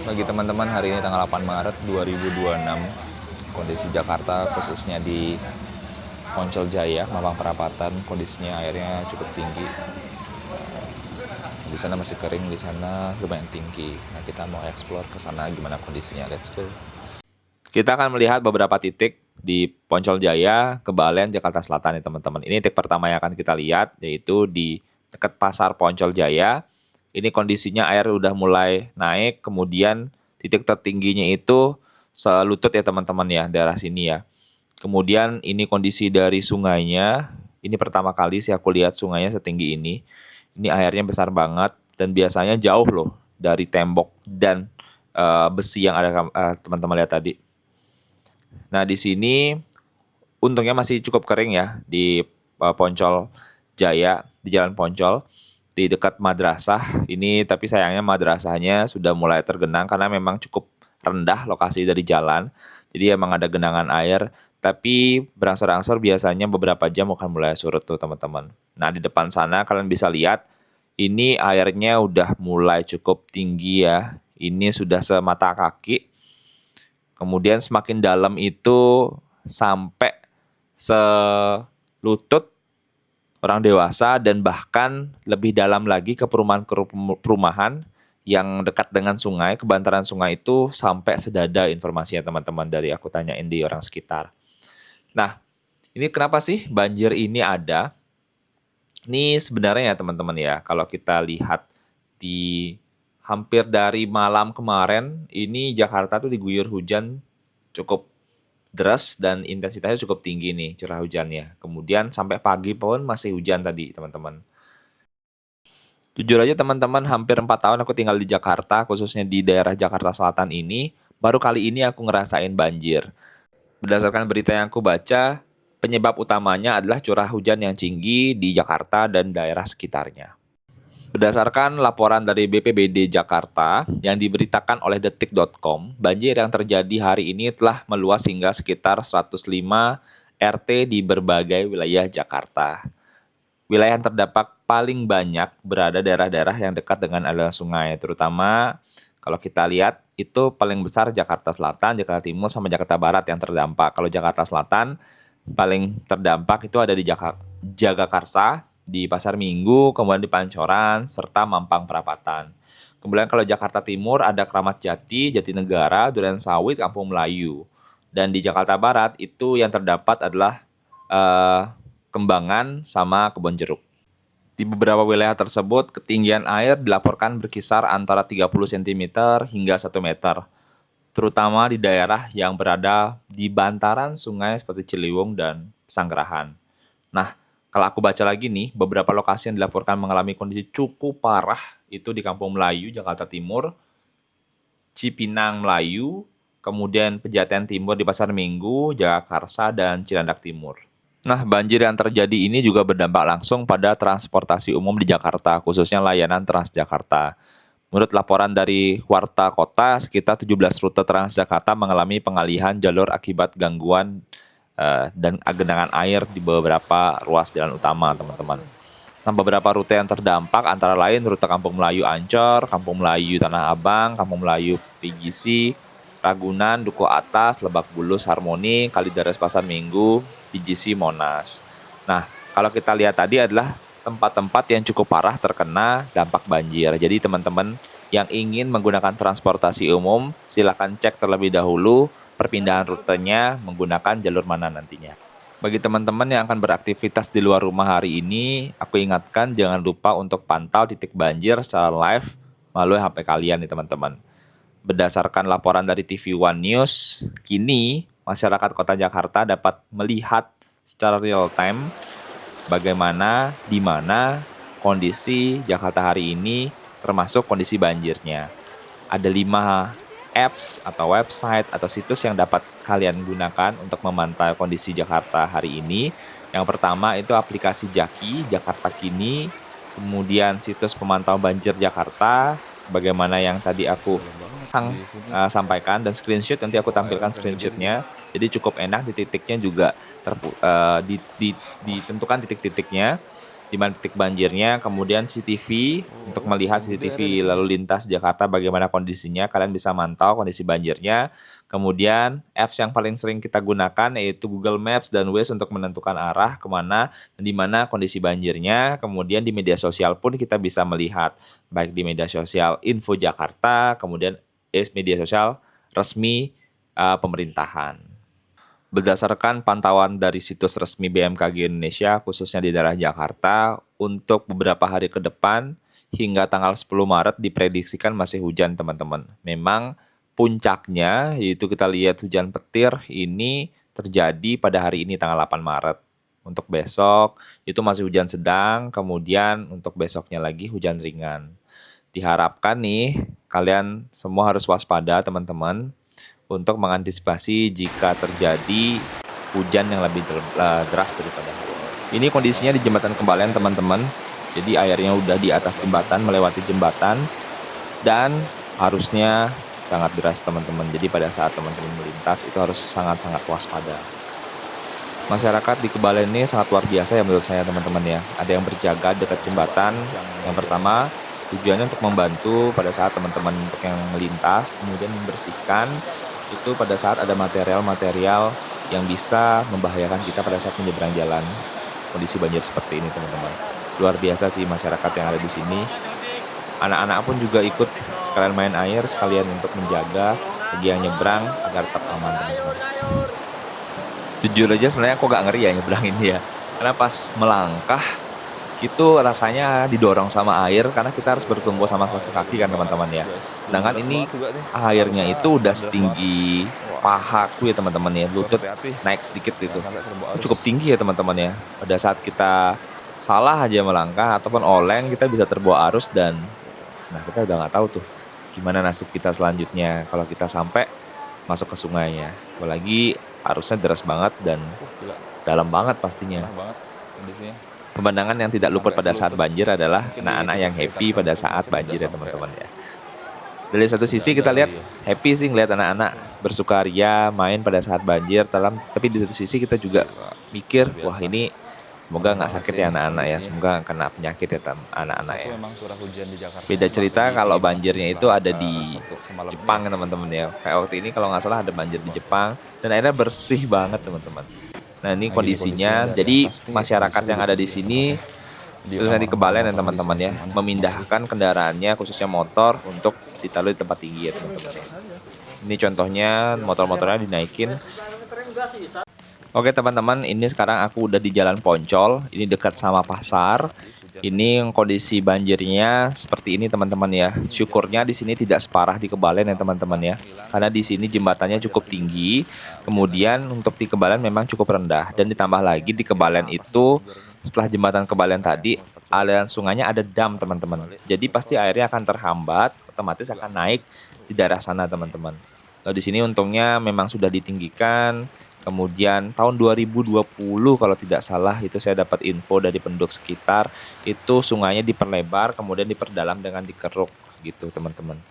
Bagi teman-teman, hari ini tanggal 8 Maret 2026, kondisi Jakarta khususnya di Poncol Jaya, Mampang Perapatan, kondisinya airnya cukup tinggi. Di sana masih kering, di sana lumayan tinggi. Nah, kita mau explore ke sana gimana kondisinya. Let's go. Kita akan melihat beberapa titik di Poncol Jaya, Kebalen, Jakarta Selatan ya teman-teman. Ini titik pertama yang akan kita lihat, yaitu di dekat Pasar Poncol Jaya. Ini kondisinya air udah mulai naik, kemudian titik tertingginya itu selutut ya teman-teman ya, daerah sini ya. Kemudian ini kondisi dari sungainya, ini pertama kali sih aku lihat sungainya setinggi ini. Ini airnya besar banget dan biasanya jauh loh dari tembok dan besi yang ada teman-teman lihat tadi. Nah, di sini untungnya masih cukup kering ya di Poncol Jaya, di Jalan Poncol, di dekat madrasah. Ini tapi sayangnya madrasahnya sudah mulai tergenang karena memang cukup rendah lokasi dari jalan. Jadi emang ada genangan air, tapi berangsur-angsur biasanya beberapa jam akan mulai surut tuh teman-teman. Nah, di depan sana kalian bisa lihat ini airnya udah mulai cukup tinggi ya. Ini sudah semata kaki. Kemudian semakin dalam itu sampai selutut orang dewasa dan bahkan lebih dalam lagi ke perumahan yang dekat dengan sungai, kebantaran sungai itu sampai sedada informasinya teman-teman dari aku tanyain di orang sekitar. Nah, ini kenapa sih banjir ini ada? Ini sebenarnya ya teman-teman ya, kalau kita lihat di hampir dari malam kemarin, ini Jakarta tuh diguyur hujan cukup deras dan intensitasnya cukup tinggi nih curah hujannya. Kemudian sampai pagi pun masih hujan tadi teman-teman. Jujur aja teman-teman, hampir 4 tahun aku tinggal di Jakarta, khususnya di daerah Jakarta Selatan ini, baru kali ini aku ngerasain banjir. Berdasarkan berita yang aku baca, penyebab utamanya adalah curah hujan yang tinggi di Jakarta dan daerah sekitarnya. Berdasarkan laporan dari BPBD Jakarta yang diberitakan oleh detik.com, banjir yang terjadi hari ini telah meluas hingga sekitar 105 RT di berbagai wilayah Jakarta. Wilayah yang terdampak paling banyak berada daerah-daerah yang dekat dengan aliran sungai, terutama kalau kita lihat itu paling besar Jakarta Selatan, Jakarta Timur, sama Jakarta Barat yang terdampak. Kalau Jakarta Selatan paling terdampak itu ada di Jagakarsa, di Pasar Minggu, kemudian di Pancoran, serta Mampang Perapatan. Kemudian kalau Jakarta Timur ada Kramat Jati, Jatinegara, Duren Sawit, Kampung Melayu. Dan di Jakarta Barat itu yang terdapat adalah eh, Kembangan sama Kebon Jeruk. Di beberapa wilayah tersebut, ketinggian air dilaporkan berkisar antara 30 cm hingga 1 meter, terutama di daerah yang berada di bantaran sungai seperti Ciliwung dan Pesanggerahan. Nah, kalau aku baca lagi nih, beberapa lokasi yang dilaporkan mengalami kondisi cukup parah itu di Kampung Melayu, Jakarta Timur, Cipinang Melayu, kemudian Pejaten Timur di Pasar Minggu, Jagakarsa, dan Cilandak Timur. Nah, banjir yang terjadi ini juga berdampak langsung pada transportasi umum di Jakarta, khususnya layanan Transjakarta. Menurut laporan dari Warta Kota, sekitar 17 rute Transjakarta mengalami pengalihan jalur akibat gangguan dan genangan air di beberapa ruas jalan utama, teman-teman. Nah, beberapa rute yang terdampak antara lain rute Kampung Melayu Ancor, Kampung Melayu Tanah Abang, Kampung Melayu PGC, Ragunan, Duku Atas, Lebak Bulus, Harmoni, Kalideres Pasar Minggu, PGC Monas. Nah, kalau kita lihat tadi adalah tempat-tempat yang cukup parah terkena dampak banjir. Jadi teman-teman yang ingin menggunakan transportasi umum, silakan cek terlebih dahulu perpindahan rutenya menggunakan jalur mana nantinya. Bagi teman-teman yang akan beraktivitas di luar rumah hari ini, aku ingatkan jangan lupa untuk pantau titik banjir secara live melalui HP kalian nih teman-teman. Berdasarkan laporan dari TV One News, kini masyarakat Kota Jakarta dapat melihat secara real time bagaimana, di mana kondisi Jakarta hari ini termasuk kondisi banjirnya. Ada 5 apps atau website atau situs yang dapat kalian gunakan untuk memantau kondisi Jakarta hari ini. Yang pertama itu aplikasi Jaki, Jakarta Kini, kemudian situs pemantau banjir Jakarta, sebagaimana yang tadi aku sampaikan, dan screenshot nanti aku tampilkan screenshotnya. Jadi cukup enak, di titiknya juga ditentukan titik-titiknya. di mana titik banjirnya, kemudian CCTV untuk melihat CCTV lalu lintas Jakarta bagaimana kondisinya, kalian bisa mantau kondisi banjirnya. Kemudian apps yang paling sering kita gunakan yaitu Google Maps dan Waze untuk menentukan arah kemana dan di mana kondisi banjirnya. Kemudian di media sosial pun kita bisa melihat, baik di media sosial Info Jakarta, kemudian media sosial resmi pemerintahan. Berdasarkan pantauan dari situs resmi BMKG Indonesia, khususnya di daerah Jakarta, untuk beberapa hari ke depan hingga tanggal 10 Maret diprediksikan masih hujan, teman-teman. Memang puncaknya, yaitu kita lihat hujan petir ini terjadi pada hari ini tanggal 8 Maret. Untuk besok itu masih hujan sedang, kemudian untuk besoknya lagi hujan ringan. Diharapkan nih kalian semua harus waspada, teman-teman, untuk mengantisipasi jika terjadi hujan yang lebih deras daripada hari ini. Ini kondisinya di jembatan Kembalian, teman-teman. Jadi airnya udah di atas jembatan, melewati jembatan, dan arusnya sangat deras, teman-teman. Jadi pada saat teman-teman melintas itu harus sangat-sangat waspada. Masyarakat di Kebalen ini sangat luar biasa ya menurut saya, teman-teman ya. Ada yang berjaga dekat jembatan. Yang pertama, tujuannya untuk membantu pada saat teman-teman untuk yang melintas, kemudian membersihkan itu pada saat ada material-material yang bisa membahayakan kita pada saat menyeberang jalan. Kondisi banjir seperti ini, teman-teman. Luar biasa sih masyarakat yang ada di sini. Anak-anak pun juga ikut sekalian main air, sekalian untuk menjaga bagi yang nyebrang agar tetap aman, teman-teman. Jujur aja sebenarnya aku gak ngeri ya nyebrang ini ya. Karena pas melangkah itu rasanya didorong sama air karena kita harus bertumbuh sama satu kaki kan, teman-teman ya. Sedangkan ini airnya itu udah setinggi pahaku ya, teman-teman ya. Lutut naik sedikit gitu. Cukup tinggi ya, teman-teman ya. Pada saat kita salah aja melangkah ataupun oleng, kita bisa terbawa arus dan kita udah nggak tahu tuh gimana nasib kita selanjutnya kalau kita sampai masuk ke sungainya. Apalagi arusnya deras banget dan dalam banget pastinya. Pemandangan yang tidak luput pada saat banjir adalah anak-anak yang happy pada saat banjir ya, teman-teman ya. Dari satu sisi kita lihat happy sih ngeliat anak-anak bersukaria main pada saat banjir, tapi di satu sisi kita juga mikir, wah ini semoga nggak sakit ya anak-anak ya, semoga nggak kena penyakit ya anak-anak ya. Beda cerita kalau banjirnya itu ada di Jepang ya, teman-teman ya. Kayak waktu ini kalau nggak salah ada banjir di Jepang dan airnya bersih banget, teman-teman. Nah ini kondisinya, jadi masyarakat yang ada di sini, terusnya di Kebalen ya teman-teman ya, memindahkan kendaraannya khususnya motor untuk ditaruh di tempat tinggi ya, teman-teman. Ini contohnya motor-motornya dinaikin. Oke teman-teman, ini sekarang aku udah di Jalan Poncol, ini dekat sama pasar. Ini kondisi banjirnya seperti ini, teman-teman ya. Syukurnya di sini tidak separah di Kebalen ya, teman-teman ya. Karena di sini jembatannya cukup tinggi. Kemudian untuk di Kebalen memang cukup rendah, dan ditambah lagi di Kebalen itu setelah jembatan Kebalen tadi, aliran sungainya ada dam, teman-teman. Jadi pasti airnya akan terhambat, otomatis akan naik di daerah sana, teman-teman. Kalau di sini untungnya memang sudah ditinggikan. Kemudian tahun 2020 kalau tidak salah itu saya dapat info dari penduduk sekitar, itu sungainya diperlebar kemudian diperdalam dengan dikeruk gitu, teman-teman.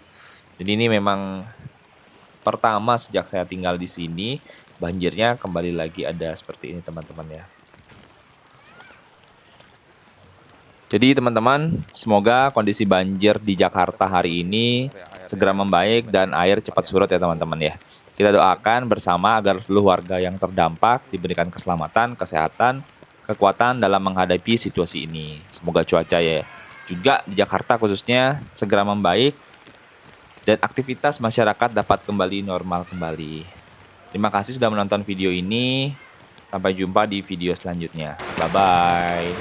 Jadi ini memang pertama sejak saya tinggal di sini banjirnya kembali lagi ada seperti ini, teman-teman ya. Jadi teman-teman, semoga kondisi banjir di Jakarta hari ini segera membaik dan air cepat surut ya, teman-teman ya. Kita doakan bersama agar seluruh warga yang terdampak diberikan keselamatan, kesehatan, kekuatan dalam menghadapi situasi ini. Semoga cuaca ya juga di Jakarta khususnya segera membaik dan aktivitas masyarakat dapat kembali normal kembali. Terima kasih sudah menonton video ini. Sampai jumpa di video selanjutnya. Bye-bye.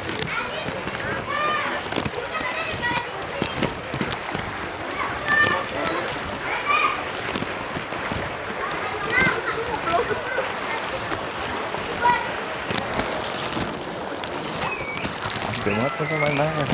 Banget main banget.